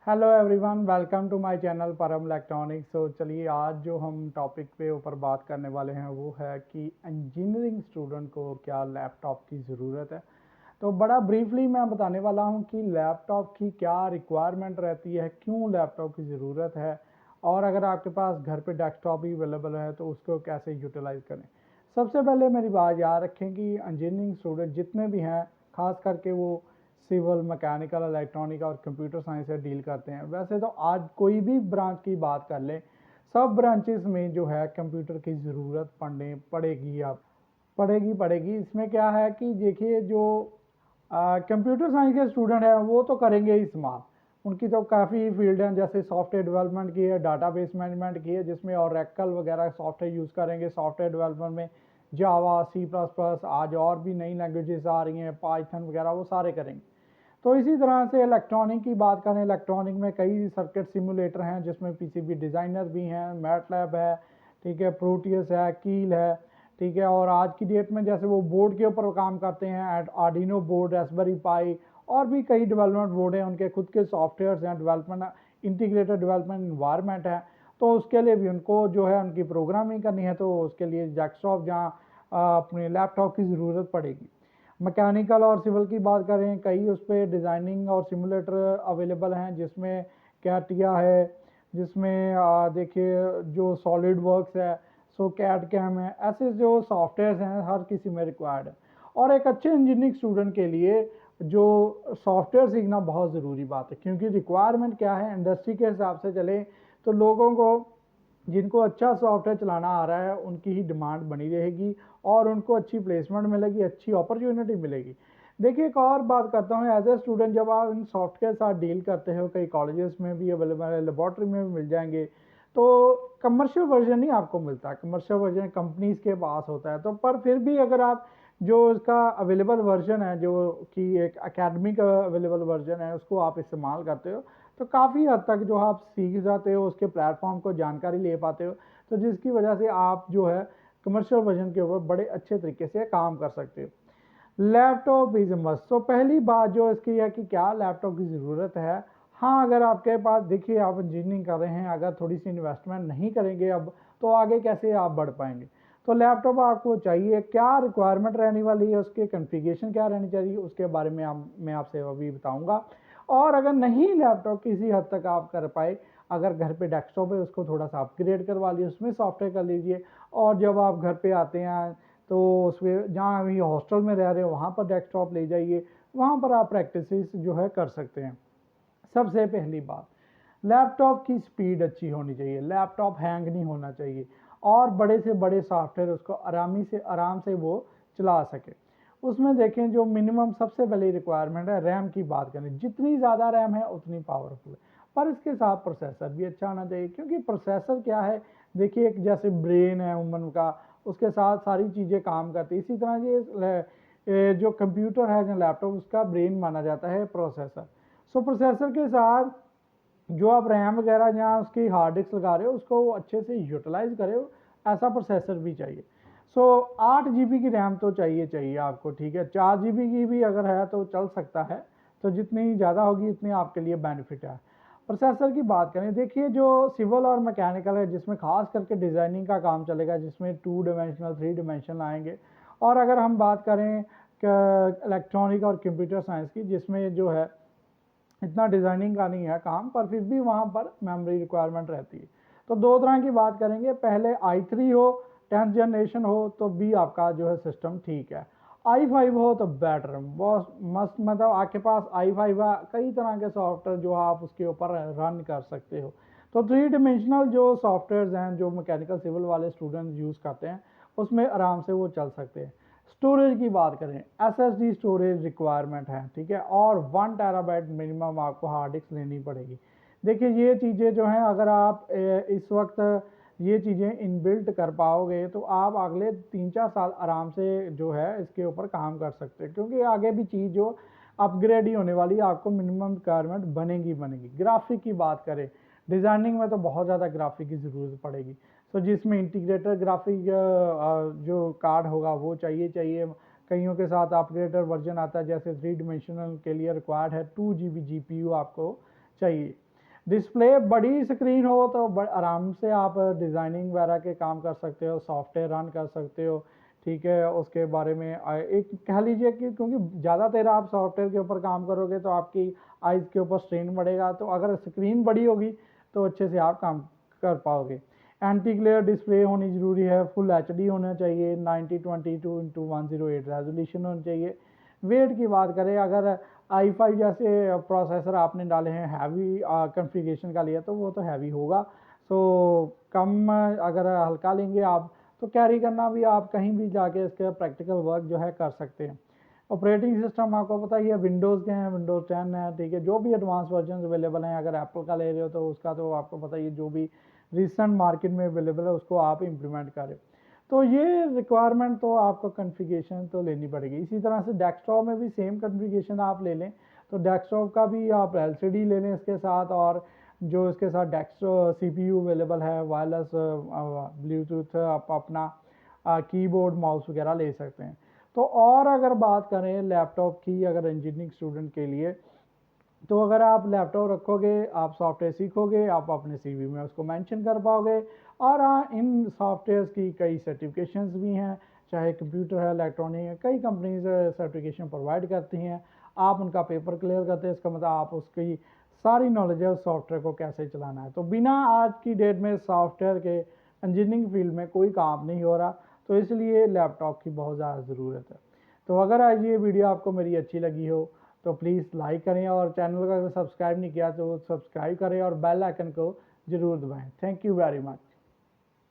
Hello everyone, welcome to my channel Param Electronics. तो चलिए आज जो हम टॉपिक पे ऊपर बात करने वाले हैं वो है कि इंजीनियरिंग स्टूडेंट को क्या लैपटॉप की ज़रूरत है। तो बड़ा ब्रीफली मैं बताने वाला हूँ कि लैपटॉप की क्या रिक्वायरमेंट रहती है, क्यों लैपटॉप की ज़रूरत है, और अगर आपके पास घर पे डेस्कटॉप ही अवेलेबल है तो उसको कैसे यूटिलाइज़ करें। सबसे पहले मेरी बात याद रखें कि इंजीनियरिंग स्टूडेंट जितने भी हैं, खास करके वो सिविल, मैकेनिकल, इलेक्ट्रॉनिक और कंप्यूटर साइंस से डील करते हैं। वैसे तो आज कोई भी ब्रांच की बात कर लें, सब ब्रांचेस में जो है कंप्यूटर की ज़रूरत पड़ने पड़ेगी। अब पड़ेगी इसमें क्या है कि देखिए, जो कंप्यूटर साइंस के स्टूडेंट हैं वो तो करेंगे ही इस्तेमाल। उनकी तो काफ़ी फील्ड हैं, जैसे सॉफ्टवेयर डेवलपमेंट की है, डाटाबेस मैनेजमेंट की है, जिसमें ओरेकल वगैरह सॉफ्टवेयर यूज़ करेंगे। सॉफ्टवेयर डेवलपमेंट में जावा, सी प्लस प्लस, आज और भी नई लैंग्वेजेस आ रही हैं, पाइथन वगैरह, वो सारे करेंगे। तो इसी तरह से इलेक्ट्रॉनिक की बात करें, इलेक्ट्रॉनिक में कई सर्किट सिमुलेटर हैं जिसमें पीसीबी डिज़ाइनर भी हैं, मैटलैब है, ठीक है, प्रोटियस है, कील है, ठीक है। और आज की डेट में जैसे वो बोर्ड के ऊपर काम करते हैं, आर्डिनो बोर्ड, रास्पबेरी पाई, और भी कई डेवलपमेंट बोर्ड हैं, उनके खुद के सॉफ्टवेयर हैं, डेवलपमेंट इंटीग्रेटेड डेवलपमेंट इन्वायरमेंट है। तो उसके लिए भी उनको जो है उनकी प्रोग्रामिंग करनी है, तो उसके लिए डेस्कटॉप जहाँ अपने लैपटॉप की ज़रूरत पड़ेगी। मैकेनिकल और सिविल की बात करें, कई उस पर डिज़ाइनिंग और सिमुलेटर अवेलेबल हैं, जिसमें कैटिया है, जिसमें देखिए जो सॉलिड वर्क्स है, सो कैड कैम है, ऐसे जो सॉफ्टवेयर हैं हर किसी में रिक्वायर्ड है। और एक अच्छे इंजीनियरिंग स्टूडेंट के लिए जो सॉफ्टवेयर सीखना बहुत ज़रूरी बात है, क्योंकि रिक्वायरमेंट क्या है, इंडस्ट्री के हिसाब से चले तो लोगों को जिनको अच्छा सॉफ्टवेयर चलाना आ रहा है उनकी ही डिमांड बनी रहेगी और उनको अच्छी प्लेसमेंट मिलेगी, अच्छी अपॉर्चुनिटी मिलेगी। देखिए, एक और बात करता हूँ, एज ए स्टूडेंट जब आप इन सॉफ्टवेयर के साथ डील करते हो, कई कॉलेजेस में भी अवेलेबल है, लेबॉर्ट्री में भी मिल जाएंगे। तो कमर्शियल वर्जन नहीं आपको मिलता, कमर्शियल वर्जन कंपनीज के पास होता है। तो पर फिर भी अगर आप जो इसका अवेलेबल वर्जन है, जो कि एक एकेडमिक अवेलेबल वर्जन है, उसको आप इस्तेमाल करते हो तो काफ़ी हद तक जो आप सीख जाते हो, उसके प्लेटफॉर्म को जानकारी ले पाते हो, तो जिसकी वजह से आप जो है कमर्शियल वर्जन के ऊपर बड़े अच्छे तरीके से काम कर सकते हो। Laptop is must. तो पहली बात जो इसकी है कि क्या लैपटॉप की ज़रूरत है। हाँ, अगर आपके पास, देखिए आप इंजीनियरिंग कर रहे हैं, अगर थोड़ी सी इन्वेस्टमेंट नहीं करेंगे अब, तो आगे कैसे आप बढ़ पाएंगे। तो लैपटॉप आपको चाहिए, क्या रिक्वायरमेंट रहने वाली है, उसके कॉन्फ़िगरेशन क्या रहनी चाहिए, उसके बारे में मैं आपसे अभी बताऊंगा। और अगर नहीं लैपटॉप किसी हद तक आप कर पाए, अगर घर पे डेस्कटॉप है उसको थोड़ा सा अपग्रेड करवा लीजिए, उसमें सॉफ्टवेयर कर लीजिए। और जब आप घर पे आते हैं तो उसमें, जहाँ अभी हॉस्टल में रह रहे हो वहाँ पर डेस्कटॉप ले जाइए, वहाँ पर आप प्रैक्टिस जो है कर सकते हैं। सबसे पहली बात, लैपटॉप की स्पीड अच्छी होनी चाहिए, लैपटॉप हैंग नहीं होना चाहिए, और बड़े से बड़े सॉफ्टवेयर उसको आराम से वो चला सके। उसमें देखें, जो मिनिमम सबसे पहली रिक्वायरमेंट है, रैम की बात करें, जितनी ज़्यादा रैम है उतनी पावरफुल है। पर इसके साथ प्रोसेसर भी अच्छा होना चाहिए, क्योंकि प्रोसेसर क्या है, देखिए एक जैसे ब्रेन है ह्यूमन का, उसके साथ सारी चीज़ें काम करती है, इसी तरह ये जो कंप्यूटर है, जो लैपटॉप, उसका ब्रेन माना जाता है प्रोसेसर। सो प्रोसेसर के साथ जो आप रैम वगैरह जहाँ उसकी हार्ड डिस्क लगा रहे हो उसको अच्छे से यूटिलाइज करे हो, ऐसा प्रोसेसर भी चाहिए। सो 8 GB की रैम तो चाहिए आपको, ठीक है। 4 GB की भी अगर है तो चल सकता है, तो जितनी ज़्यादा होगी उतनी आपके लिए बेनिफिट है। प्रोसेसर की बात करें, देखिए जो सिविल और मैकेनिकल है, जिसमें खास करके डिज़ाइनिंग का काम चलेगा, जिसमें 2 डायमेंशनल 3 डायमेंशनल आएंगे। और अगर हम बात करें इलेक्ट्रॉनिक और कंप्यूटर साइंस की, जिसमें जो है इतना डिज़ाइनिंग का नहीं है काम, पर फिर भी वहाँ पर मेमोरी रिक्वायरमेंट रहती है। तो दो तरह की बात करेंगे, पहले i3 हो, 10th जनरेशन हो तो भी आपका जो है सिस्टम ठीक है। i5 हो तो बेटर, बहुत मस्त, मतलब आपके पास i5 है, कई तरह के सॉफ्टवेयर जो आप उसके ऊपर रन कर सकते हो। तो 3 डायमेंशनल जो सॉफ्टवेयर हैं, जो मैकेनिकल सिविल वाले स्टूडेंट यूज़ करते हैं, उसमें आराम से वो चल सकते हैं। स्टोरेज की बात करें, एसएसडी स्टोरेज रिक्वायरमेंट है, ठीक है, और 1 TB मिनिमम आपको हार्ड डिस्क लेनी पड़ेगी। देखिए ये चीज़ें जो हैं, अगर आप इस वक्त ये चीज़ें इनबिल्ट कर पाओगे तो आप अगले 3-4 साल आराम से जो है इसके ऊपर काम कर सकते हैं, क्योंकि आगे भी चीज़ जो अपग्रेड ही होने वाली है, आपको मिनिमम रिक्वायरमेंट बनेगी। ग्राफिक की बात करें, डिज़ाइनिंग में तो बहुत ज़्यादा ग्राफिक की ज़रूरत पड़ेगी, तो जिसमें इंटीग्रेटेड ग्राफिक जो कार्ड होगा वो चाहिए। कईयों के साथ अपग्रेडेड वर्जन आता है, जैसे 3 डायमेंशनल के लिए रिक्वायर्ड है 2 GB GPU आपको चाहिए। डिस्प्ले बड़ी स्क्रीन हो तो आराम से आप डिज़ाइनिंग वगैरह के काम कर सकते हो, सॉफ्टवेयर रन कर सकते हो, ठीक है। उसके बारे में एक कह लीजिए कि क्योंकि ज़्यादा देर आप सॉफ्टवेयर के ऊपर काम करोगे तो आपकी आइज़ के ऊपर स्ट्रेन बढ़ेगा, तो अगर स्क्रीन बड़ी होगी तो अच्छे से आप काम कर पाओगे। एंटी ग्लेयर डिस्प्ले होनी ज़रूरी है, फुल एचडी होना चाहिए, 9022x108 रेजोल्यूशन होनी चाहिए। वेट की बात करें, अगर i5 जैसे प्रोसेसर आपने डाले हैं, हैवी कॉन्फ़िगरेशन का लिया तो वो तो हैवी होगा। सो कम अगर हल्का लेंगे आप तो कैरी करना भी, आप कहीं भी जाके इसके प्रैक्टिकल वर्क जो है कर सकते हैं। ऑपरेटिंग सिस्टम आपको पता ही है, विंडोज़ के हैं, विंडोज़ 10 है, ठीक है। जो भी एडवांस वर्जन अवेलेबल हैं, अगर एप्पल का ले रहे हो तो उसका तो आपको पता ही है, जो भी रिसेंट मार्केट में अवेलेबल है उसको आप इम्प्लीमेंट करें। तो ये रिक्वायरमेंट तो आपको कॉन्फ़िगरेशन तो लेनी पड़ेगी। इसी तरह से डेस्कटॉप में भी सेम कॉन्फ़िगरेशन आप ले लें, तो डेस्कटॉप का भी आप एलसीडी ले लें इसके साथ, और जो इसके साथ डेस्क सीपीयू अवेलेबल है, वायरलेस ब्लूटूथ, आप अपना कीबोर्ड माउस वगैरह ले सकते हैं। तो और अगर बात करें लैपटॉप की, अगर इंजीनियरिंग स्टूडेंट के लिए, तो अगर आप लैपटॉप रखोगे, आप सॉफ्टवेयर सीखोगे, आप अपने सीवी में उसको मेंशन कर पाओगे। और हाँ, इन सॉफ्टवेयर्स की कई सर्टिफिकेशंस भी हैं, चाहे कंप्यूटर है, इलेक्ट्रॉनिक है, कई कंपनीज सर्टिफिकेशन प्रोवाइड करती हैं। आप उनका पेपर क्लियर करते हैं, इसका मतलब आप उसकी सारी नॉलेज है उस सॉफ्टवेयर को कैसे चलाना है। तो बिना आज की डेट में सॉफ्टवेयर के इंजीनियरिंग फील्ड में कोई काम नहीं हो रहा, तो इसलिए लैपटॉप की बहुत ज़्यादा ज़रूरत है। तो अगर आज ये वीडियो आपको मेरी अच्छी लगी हो तो प्लीज़ लाइक करें, और चैनल को अगर सब्सक्राइब नहीं किया तो सब्सक्राइब करें और बेल आइकन को ज़रूर दबाएं। Thank you very much.